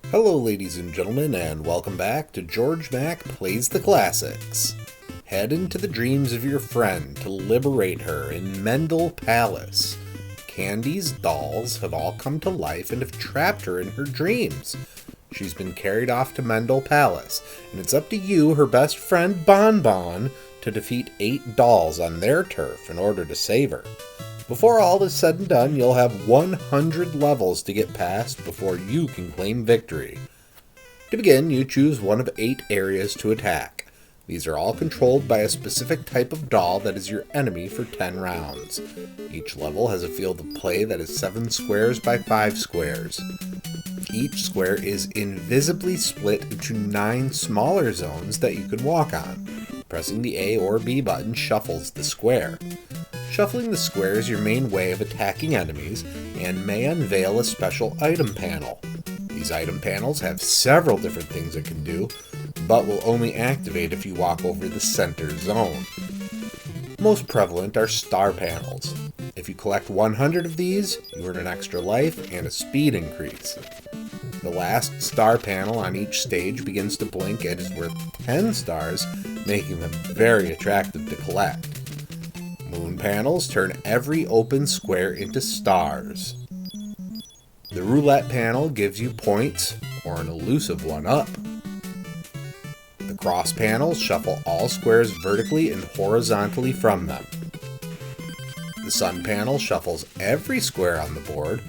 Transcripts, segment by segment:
Hello ladies and gentlemen, and welcome back to Georg Mack Plays the Classics. Head into the dreams of your friend to liberate her in Mendel Palace. Candy's dolls have all come to life and have trapped her in her dreams. She's been carried off to Mendel Palace, and it's up to you, her best friend Bon Bon, to defeat 8 dolls on their turf in order to save her. Before all is said and done, you'll have 100 levels to get past before you can claim victory. To begin, you choose one of 8 areas to attack. These are all controlled by a specific type of doll that is your enemy for 10 rounds. Each level has a field of play that is 7 squares by 5 squares. Each square is invisibly split into 9 smaller zones that you can walk on. Pressing the A or B button shuffles the square. Shuffling the square is your main way of attacking enemies and may unveil a special item panel. These item panels have several different things it can do, but will only activate if you walk over the center zone. Most prevalent are star panels. If you collect 100 of these, you earn an extra life and a speed increase. The last star panel on each stage begins to blink and is worth 10 stars, making them very attractive to collect. Moon panels turn every open square into stars. The roulette panel gives you points, or an elusive one-up. The cross panels shuffle all squares vertically and horizontally from them. The sun panel shuffles every square on the board,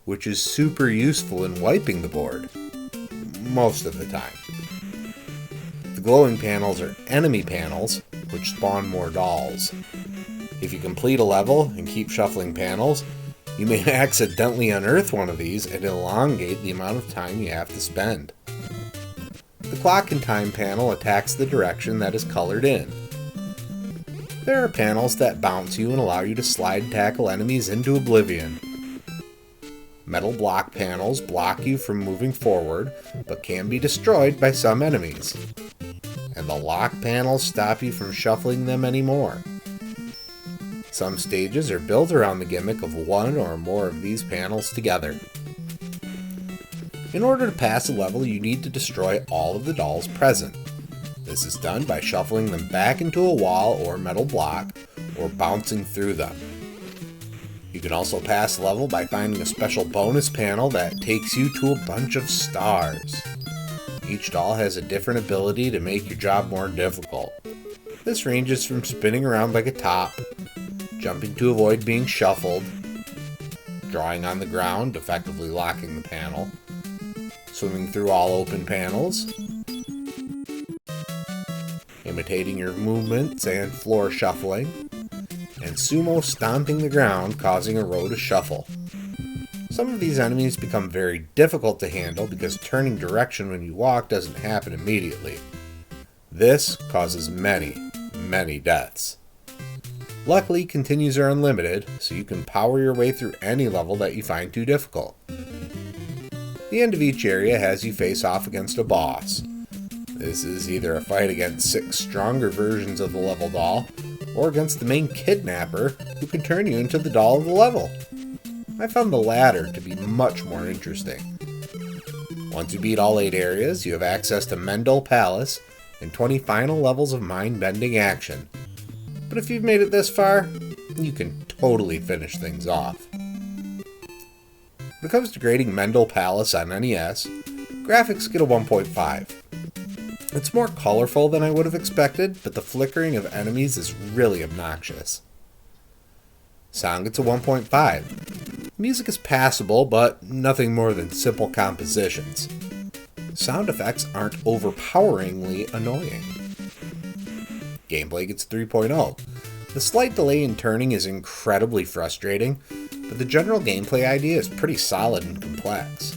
which is super useful in wiping the board. Most of the time. The glowing panels are enemy panels, which spawn more dolls. If you complete a level and keep shuffling panels, you may accidentally unearth one of these and elongate the amount of time you have to spend. The clock and time panel attacks the direction that is colored in. There are panels that bounce you and allow you to slide and tackle enemies into oblivion. Metal block panels block you from moving forward, but can be destroyed by some enemies. And the lock panels stop you from shuffling them anymore. Some stages are built around the gimmick of one or more of these panels together. In order to pass a level, you need to destroy all of the dolls present. This is done by shuffling them back into a wall or metal block, or bouncing through them. You can also pass a level by finding a special bonus panel that takes you to a bunch of stars. Each doll has a different ability to make your job more difficult. This ranges from spinning around like a top, jumping to avoid being shuffled, drawing on the ground, effectively locking the panel, swimming through all open panels, imitating your movements and floor shuffling, and sumo stomping the ground, causing a row to shuffle. Some of these enemies become very difficult to handle because turning direction when you walk doesn't happen immediately. This causes many deaths. Luckily, continues are unlimited, so you can power your way through any level that you find too difficult. The end of each area has you face off against a boss. This is either a fight against 6 stronger versions of the level doll, or against the main kidnapper, who can turn you into the doll of the level. I found the latter to be much more interesting. Once you beat all 8 areas, you have access to Mendel Palace and 20 final levels of mind-bending action. But if you've made it this far, you can totally finish things off. When it comes to grading Mendel Palace on NES, graphics get a 1.5. It's more colorful than I would have expected, but the flickering of enemies is really obnoxious. Sound gets a 1.5. Music is passable, but nothing more than simple compositions. Sound effects aren't overpoweringly annoying. Gameplay gets 3.0. The slight delay in turning is incredibly frustrating, but the general gameplay idea is pretty solid and complex.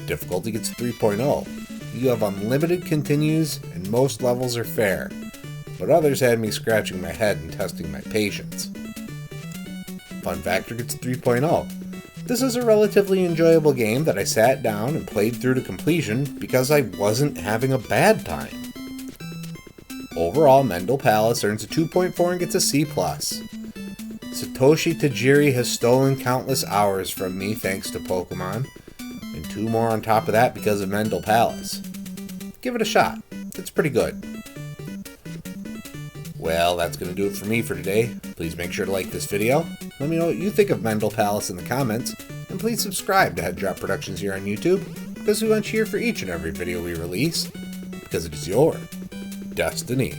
Difficulty gets 3.0. You have unlimited continues, and most levels are fair, but others had me scratching my head and testing my patience. Fun factor gets 3.0. This is a relatively enjoyable game that I sat down and played through to completion because I wasn't having a bad time. Overall, Mendel Palace earns a 2.4 and gets a C+. Satoshi Tajiri has stolen countless hours from me thanks to Pokemon, and 2 more on top of that because of Mendel Palace. Give it a shot. It's pretty good. Well, that's going to do it for me for today. Please make sure to like this video. Let me know what you think of Mendel Palace in the comments. And please subscribe to Head Drop Productions here on YouTube, because we want you here for each and every video we release, because it is your destiny.